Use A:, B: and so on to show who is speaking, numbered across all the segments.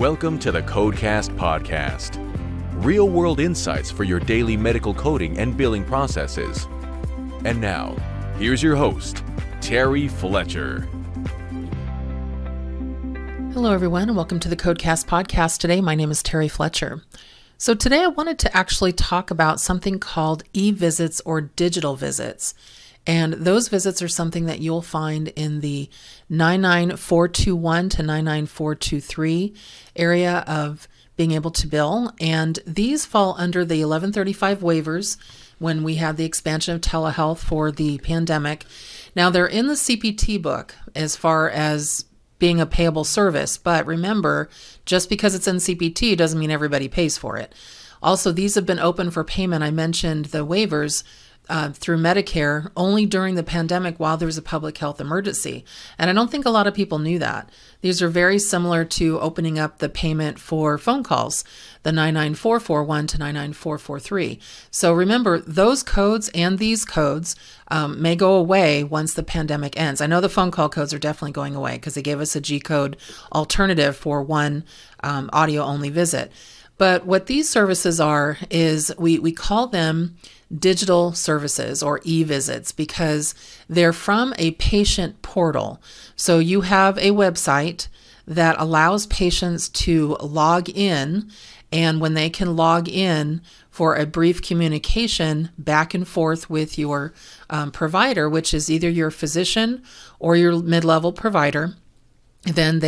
A: Welcome to the Codecast Podcast. Real-world insights for your daily medical coding and billing processes. And now, here's your host, Terry Fletcher.
B: Hello, everyone, and welcome to the Codecast Podcast. Today, my name is Terry Fletcher. So today I wanted to actually talk about something called eVisits or digital visits. And those visits are something that you'll find in the 99421 to 99423 area of being able to bill. And these fall under the 1135 waivers when we had the expansion of telehealth for the pandemic. Now they're in the CPT book as far as being a payable service, but remember, just because it's in CPT doesn't mean everybody pays for it. Also, these have been open for payment. I mentioned the waivers through Medicare only during the pandemic while there was a public health emergency. And I don't think a lot of people knew that. These are very similar to opening up the payment for phone calls, the 99441 to 99443. So remember, those codes and these codes may go away once the pandemic ends. I know the phone call codes are definitely going away because they gave us a G-code alternative for one audio-only visit. But what these services are is we call them digital services or eVisits because they're from a patient portal. So you have a website that allows patients to log in, and when they can log in for a brief communication back and forth with your provider, which is either your physician or your mid-level provider, then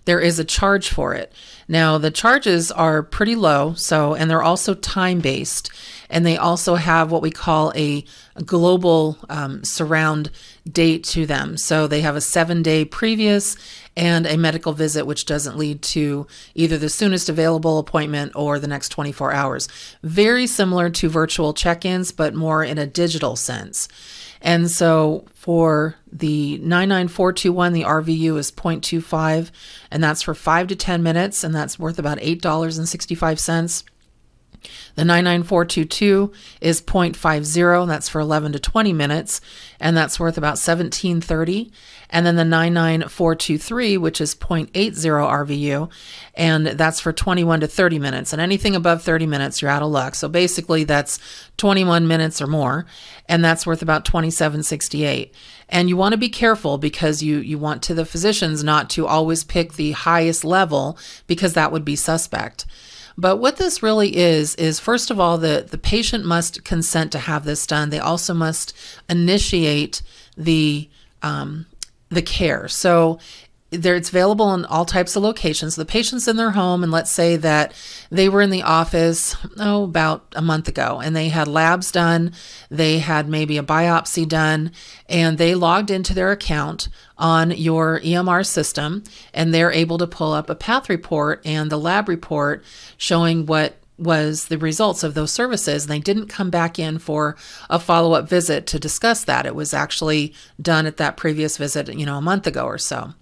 B: there is a charge for it. Now the charges are pretty low, and they're also time-based, and they also have what we call a global surround date to them. So they have a 7-day previous and a medical visit, which doesn't lead to either the soonest available appointment or the next 24 hours. Very similar to virtual check-ins, but more in a digital sense. And so for the 99421, the RVU is 0.25, and that's for 5 to 10 minutes, and that's worth about $8.65. The 99422 is 0.50, that's for 11 to 20 minutes, and that's worth about $17.30. And then the 99423, which is 0.80 RVU, and that's for 21 to 30 minutes. And anything above 30 minutes, you're out of luck. So basically that's 21 minutes or more, and that's worth about $27.68. And you want to be careful because you want the physicians not to always pick the highest level because that would be suspect. But what this really is first of all, the patient must consent to have this done. They also must initiate the care. So it's available in all types of locations. The patient's in their home, and let's say that they were in the office, about a month ago, and they had labs done, they had maybe a biopsy done, and they logged into their account on your EMR system, and they're able to pull up a path report and the lab report showing what was the results of those services. And they didn't come back in for a follow-up visit to discuss that. It was actually done at that previous visit, a month ago or so.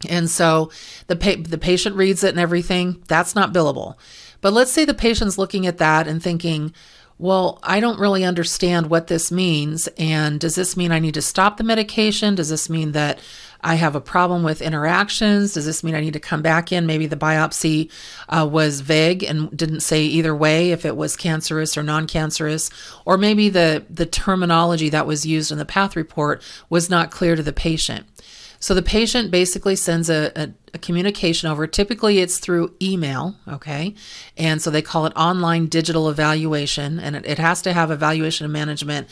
B: And so the patient reads it and everything, that's not billable. But let's say the patient's looking at that and thinking, well, I don't really understand what this means. And does this mean I need to stop the medication? Does this mean that I have a problem with interactions? Does this mean I need to come back in? Maybe the biopsy was vague and didn't say either way if it was cancerous or non-cancerous. Or maybe the terminology that was used in the path report was not clear to the patient. So the patient basically sends a communication over. Typically it's through email, okay? And so they call it online digital evaluation, and it has to have evaluation and management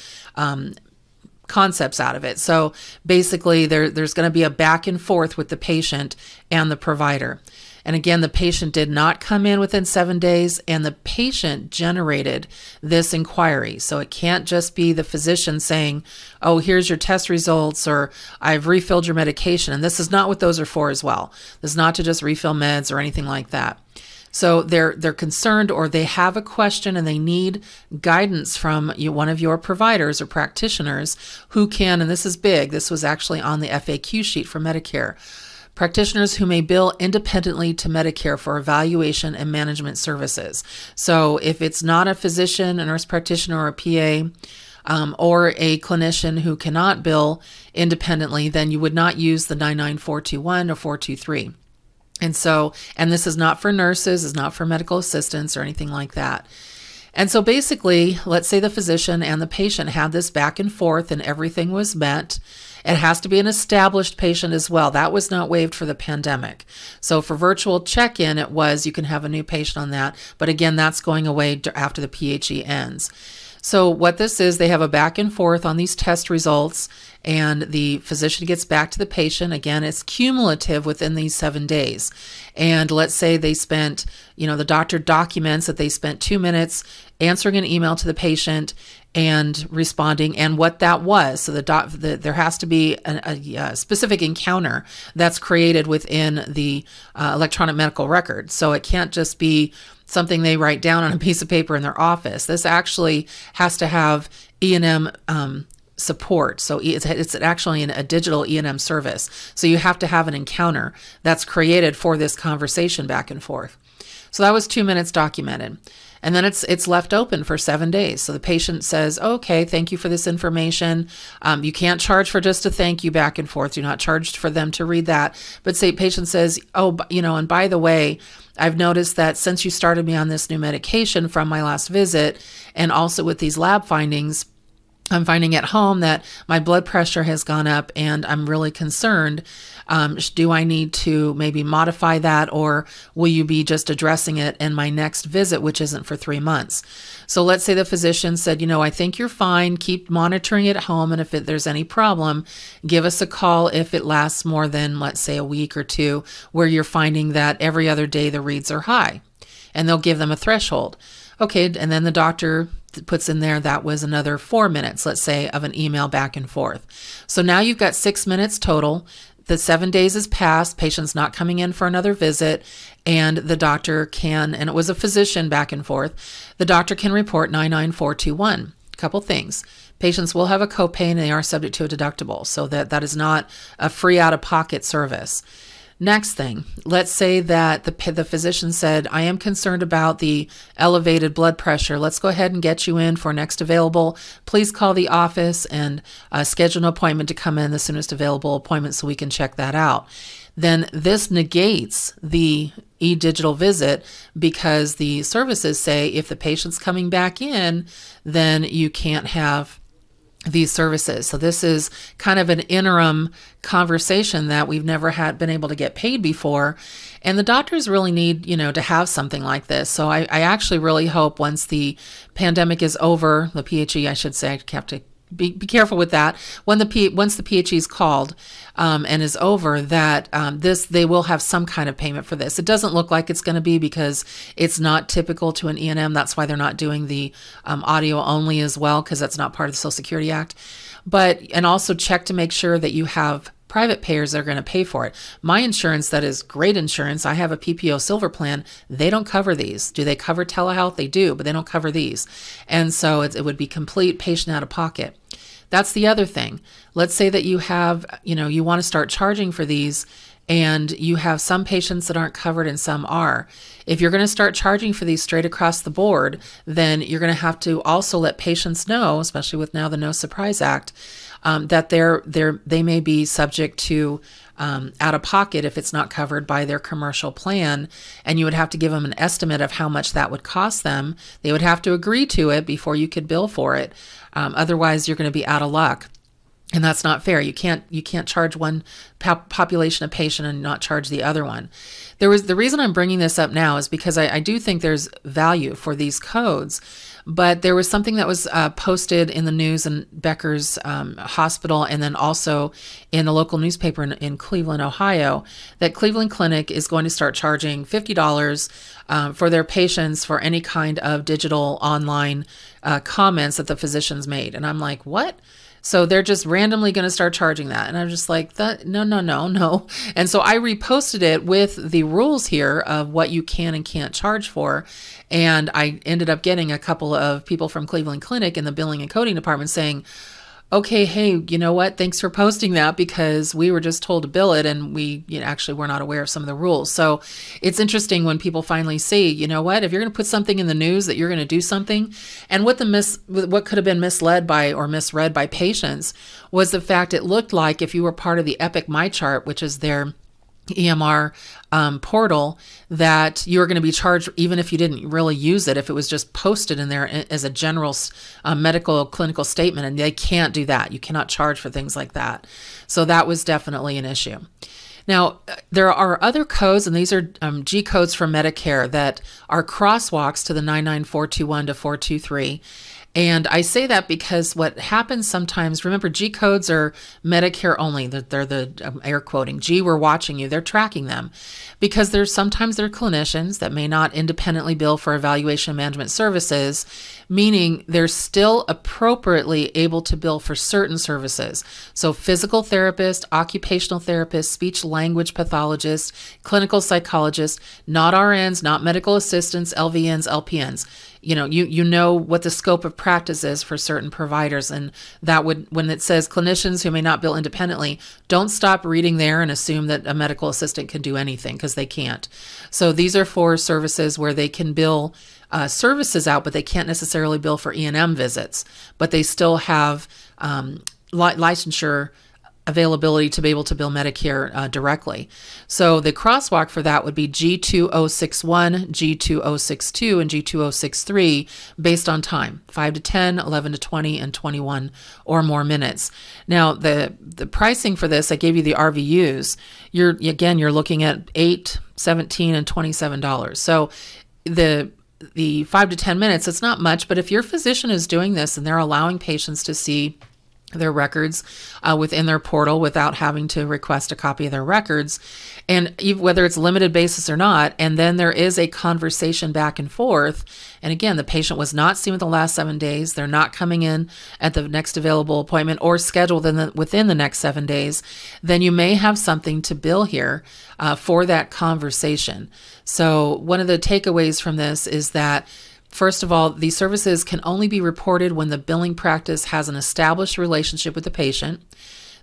B: concepts out of it. So basically there's going to be a back and forth with the patient and the provider. And again, the patient did not come in within 7 days, and the patient generated this inquiry. So it can't just be the physician saying, oh, here's your test results, or I've refilled your medication. And this is not what those are for as well. This is not to just refill meds or anything like that. So they're concerned, or they have a question and they need guidance from one of your providers or practitioners who can, and this is big, this was actually on the FAQ sheet for Medicare, practitioners who may bill independently to Medicare for evaluation and management services. So if it's not a physician, a nurse practitioner, or a PA, or a clinician who cannot bill independently, then you would not use the 99421 or 423. And this is not for nurses, it's not for medical assistants or anything like that. And so basically, let's say the physician and the patient had this back and forth and everything was met. It has to be an established patient as well. That was not waived for the pandemic. So for virtual check-in, it was, you can have a new patient on that. But again, that's going away after the PHE ends. So what this is, they have a back and forth on these test results, and the physician gets back to the patient. Again, it's cumulative within these 7 days. And let's say they spent, the doctor documents that they spent 2 minutes answering an email to the patient and responding, and what that was. So there has to be a specific encounter that's created within the electronic medical record. So it can't just be something they write down on a piece of paper in their office. This actually has to have E&M support. So it's actually a digital E&M service. So you have to have an encounter that's created for this conversation back and forth. So that was 2 minutes documented. And then it's left open for 7 days. So the patient says, okay, thank you for this information. You can't charge for just a thank you back and forth. You're not charged for them to read that. But say patient says, oh, and by the way, I've noticed that since you started me on this new medication from my last visit, and also with these lab findings, I'm finding at home that my blood pressure has gone up and I'm really concerned. Do I need to maybe modify that, or will you be just addressing it in my next visit, which isn't for 3 months? So let's say the physician said, I think you're fine. Keep monitoring it at home. And if there's any problem, give us a call if it lasts more than, let's say, a week or two, where you're finding that every other day the reads are high. And they'll give them a threshold. Okay, and then the doctor puts in there that was another 4 minutes, let's say, of an email back and forth. So now you've got 6 minutes total. The 7 days has passed, patient's not coming in for another visit, and the doctor can, and it was a physician back and forth, the doctor can report 99421. Couple things. Patients will have a copay and they are subject to a deductible, so that is not a free out-of-pocket service. Next thing, let's say that the physician said, I am concerned about the elevated blood pressure. Let's go ahead and get you in for next available. Please call the office and schedule an appointment to come in the soonest available appointment so we can check that out. Then this negates the e-digital visit, because the services say if the patient's coming back in, then you can't have these services. So this is kind of an interim conversation that we've never been able to get paid before. And the doctors really need, to have something like this. So I actually really hope once the pandemic is over, the PHE, I should say, I have to be careful with that. Once the PHE is called and is over, that they will have some kind of payment for this. It doesn't look like it's going to be, because it's not typical to an E&M. That's why they're not doing the audio only as well, because that's not part of the Social Security Act. And also check to make sure that you have private payers that are going to pay for it. My insurance, that is great insurance, I have a PPO Silver plan, they don't cover these. Do they cover telehealth? They do, but they don't cover these. And so it would be complete patient out of pocket. That's the other thing. Let's say that you have, you want to start charging for these, and you have some patients that aren't covered and some are. If you're going to start charging for these straight across the board, then you're going to have to also let patients know, especially with now the No Surprise Act, that they may be subject to out of pocket if it's not covered by their commercial plan, and you would have to give them an estimate of how much that would cost them. They would have to agree to it before you could bill for it. Otherwise, you're going to be out of luck. And that's not fair. You can't charge one population of patient and not charge the other one. The reason I'm bringing this up now is because I do think there's value for these codes. But there was something that was posted in the news in Becker's hospital, and then also in the local newspaper in Cleveland, Ohio, that Cleveland Clinic is going to start charging $50 for their patients for any kind of digital online comments that the physicians made. And I'm like, what? So they're just randomly going to start charging that. And I'm just like, no. And so I reposted it with the rules here of what you can and can't charge for. And I ended up getting a couple of people from Cleveland Clinic in the billing and coding department saying, okay, hey, you know what? Thanks for posting that, because we were just told to bill it, and we actually were not aware of some of the rules. So it's interesting when people finally see, you know what? If you're going to put something in the news that you're going to do something, and what could have been misled by or misread by patients was the fact it looked like if you were part of the Epic MyChart, which is their EMR portal that you're going to be charged even if you didn't really use it, if it was just posted in there as a general medical clinical statement, and they can't do that. You cannot charge for things like that. So that was definitely an issue. Now, there are other codes, and these are G codes from Medicare that are crosswalks to the 99421 to 423. And I say that because what happens sometimes, remember, G codes are Medicare only. They're the air quoting, G, we're watching you. They're tracking them because sometimes they're clinicians that may not independently bill for evaluation management services, meaning they're still appropriately able to bill for certain services. So physical therapist, occupational therapist, speech language pathologist, clinical psychologist, not RNs, not medical assistants, LVNs, LPNs. You know what the scope of practice is for certain providers, and that would, when it says clinicians who may not bill independently, don't stop reading there and assume that a medical assistant can do anything, because they can't. So these are for services where they can bill services out, but they can't necessarily bill for E&M visits, but they still have licensure availability to be able to bill Medicare directly. So the crosswalk for that would be G2061, G2062, and G2063 based on time, 5 to 10, 11 to 20, and 21 or more minutes. Now, the pricing for this, I gave you the RVUs. You're looking at $8, $17, and $27. So the 5 to 10 minutes, it's not much, but if your physician is doing this and they're allowing patients to see their records within their portal without having to request a copy of their records, and whether it's limited basis or not, and then there is a conversation back and forth, and again, the patient was not seen within the last 7 days, they're not coming in at the next available appointment or scheduled within the next 7 days, then you may have something to bill here for that conversation. So one of the takeaways from this is that, first of all, these services can only be reported when the billing practice has an established relationship with the patient.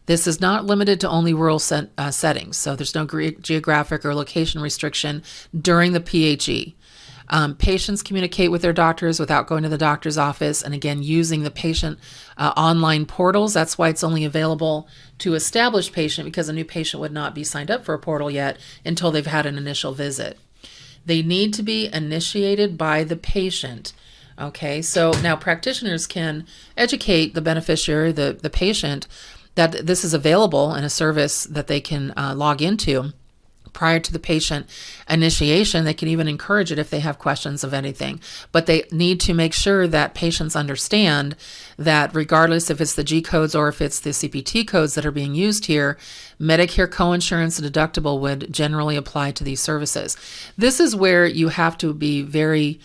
B: This is not limited to only rural settings, so there's no geographic or location restriction during the PHE. Patients communicate with their doctors without going to the doctor's office, and again, using the patient online portals. That's why it's only available to established patient, because a new patient would not be signed up for a portal yet until they've had an initial visit. They need to be initiated by the patient. Okay, so now practitioners can educate the beneficiary, the patient, that this is available in a service that they can log into prior to the patient initiation. They can even encourage it if they have questions of anything. But they need to make sure that patients understand that regardless if it's the G codes or if it's the CPT codes that are being used here, Medicare coinsurance and deductible would generally apply to these services. This is where you have to be very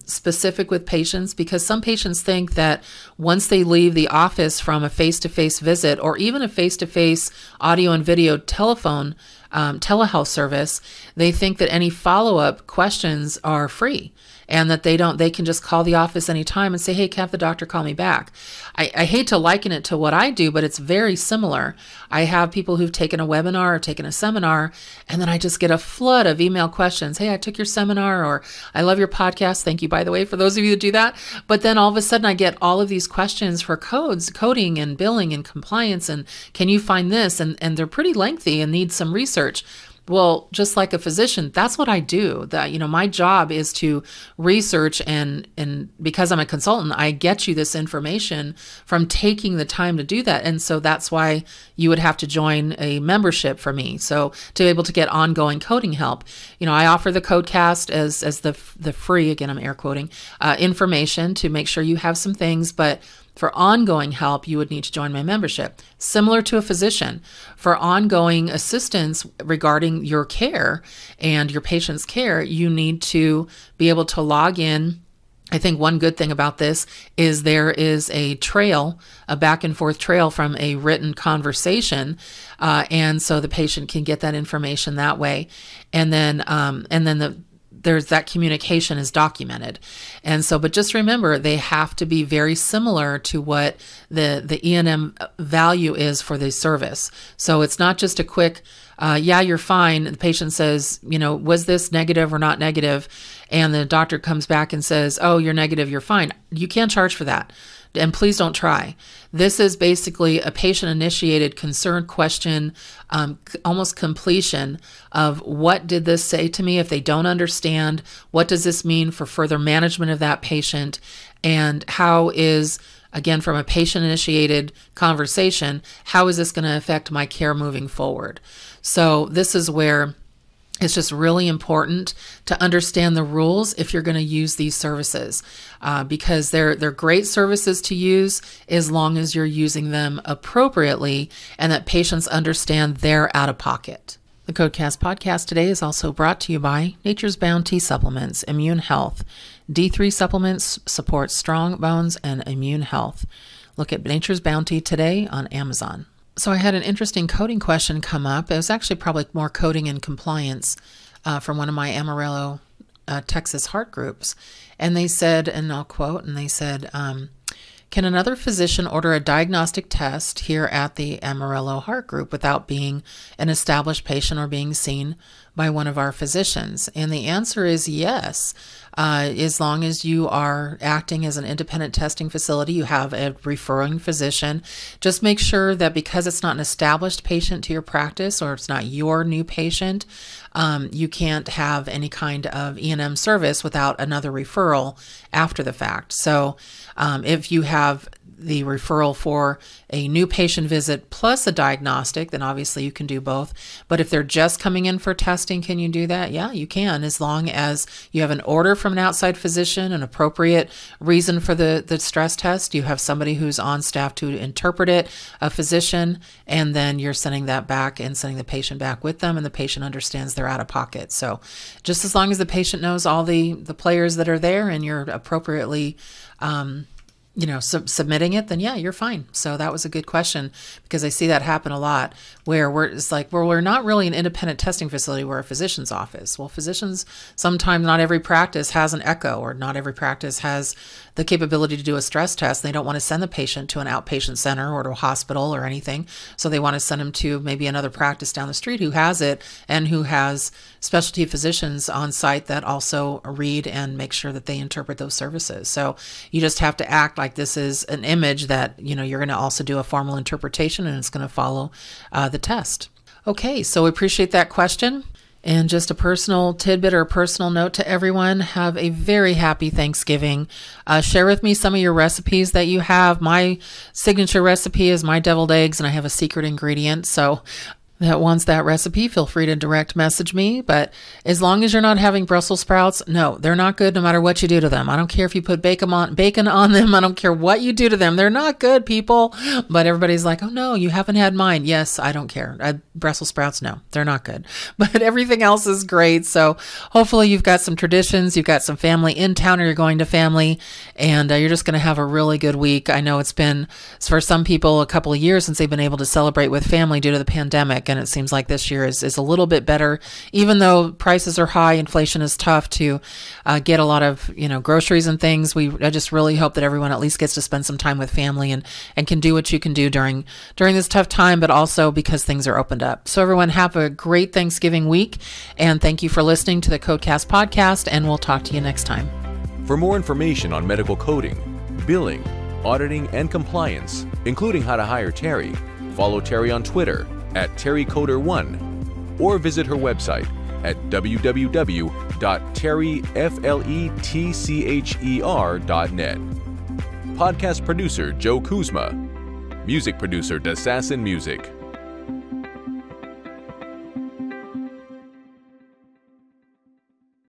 B: specific with patients, because some patients think that once they leave the office from a face-to-face visit or even a face-to-face audio and video telephone telehealth service, they think that any follow-up questions are free and that they can just call the office anytime and say, hey, can I have the doctor call me back? I hate to liken it to what I do, but it's very similar. I have people who've taken a webinar or taken a seminar, and then I just get a flood of email questions. Hey, I took your seminar, or I love your podcast. Thank you, by the way, for those of you that do that. But then all of a sudden I get all of these questions for coding and billing and compliance, and can you find this? And they're pretty lengthy and need some research. Well, just like a physician, that's what I do. My job is to research, and because I'm a consultant, I get you this information from taking the time to do that. And so that's why you would have to join a membership for me. So to be able to get ongoing coding help, I offer the Codecast as the free, again, I'm air quoting, information to make sure you have some things, but for ongoing help, you would need to join my membership. Similar to a physician, for ongoing assistance regarding your care and your patient's care, you need to be able to log in. I think one good thing about this is there is a trail, a back and forth trail from a written conversation, and so the patient can get that information that way. And then there's that communication is documented. And so, but just remember, they have to be very similar to what the E&M value is for the service. So it's not just a quick, yeah, you're fine. The patient says, was this negative or not negative? And the doctor comes back and says, oh, you're negative, you're fine. You can't charge for that. and please don't try. This is basically a patient-initiated concern question, almost completion of what did this say to me if they don't understand, what does this mean for further management of that patient, and how is, again, from a patient-initiated conversation, how is this going to affect my care moving forward? So this is where it's just really important to understand the rules if you're going to use these services, because they're great services to use as long as you're using them appropriately and that patients understand their out-of-pocket. The Codecast podcast today is also brought to you by Nature's Bounty Supplements, Immune Health. D3 supplements support strong bones and immune health. Look at Nature's Bounty today on Amazon. So I had an interesting coding question come up. It was actually probably more coding and compliance from one of my Amarillo, Texas heart groups. And they said, and I'll quote, and they said, can another physician order a diagnostic test here at the Amarillo Heart Group without being an established patient or being seen by one of our physicians? And the answer is yes. As long as you are acting as an independent testing facility, you have a referring physician. Just make sure that because it's not an established patient to your practice or it's not your new patient, you can't have any kind of E&M service without another referral after the fact. So if you have the referral for a new patient visit plus a diagnostic, then obviously you can do both. But if they're just coming in for testing, can you do that? Yeah, you can, as long as you have an order from an outside physician, an appropriate reason for the stress test. You have somebody who's on staff to interpret it, a physician, and then you're sending that back and sending the patient back with them, and the patient understands they're out of pocket. So just as long as the patient knows all the players that are there and you're appropriately submitting it, then yeah, you're fine. So that was a good question, because I see that happen a lot where we're not really an independent testing facility, we're a physician's office. Well, physicians, sometimes not every practice has an echo, or not every practice has the capability to do a stress test. They don't want to send the patient to an outpatient center or to a hospital or anything. So they want to send them to maybe another practice down the street who has it and who has specialty physicians on site that also read and make sure that they interpret those services. So you just have to act like this is an image that, you're going to also do a formal interpretation, and it's going to follow the test. Okay, so we appreciate that question. And just a personal tidbit or a personal note to everyone, have a very happy Thanksgiving. Share with me some of your recipes that you have. My signature recipe is my deviled eggs, and I have a secret ingredient. So that wants that recipe, feel free to direct message me. But as long as you're not having Brussels sprouts, no, they're not good no matter what you do to them. I don't care if you put bacon on them. I don't care what you do to them. They're not good, people. But everybody's like, oh no, you haven't had mine. Yes, I don't care. Brussels sprouts, no, they're not good. But everything else is great. So hopefully you've got some traditions, you've got some family in town, or you're going to family, and you're just going to have a really good week. I know it's been, for some people, a couple of years since they've been able to celebrate with family due to the pandemic. And it seems like this year is a little bit better, even though prices are high, inflation is tough to get a lot of groceries and things. I just really hope that everyone at least gets to spend some time with family and can do what you can do during this tough time, but also because things are opened up. So everyone, have a great Thanksgiving week, and thank you for listening to the Codecast podcast, and we'll talk to you next time.
A: For more information on medical coding, billing, auditing, and compliance, including how to hire Terry, follow Terry on Twitter @TerryCoder1, or visit her website at www.terryfletcher.net. Podcast producer Joe Kuzma. Music producer Dassassin Music.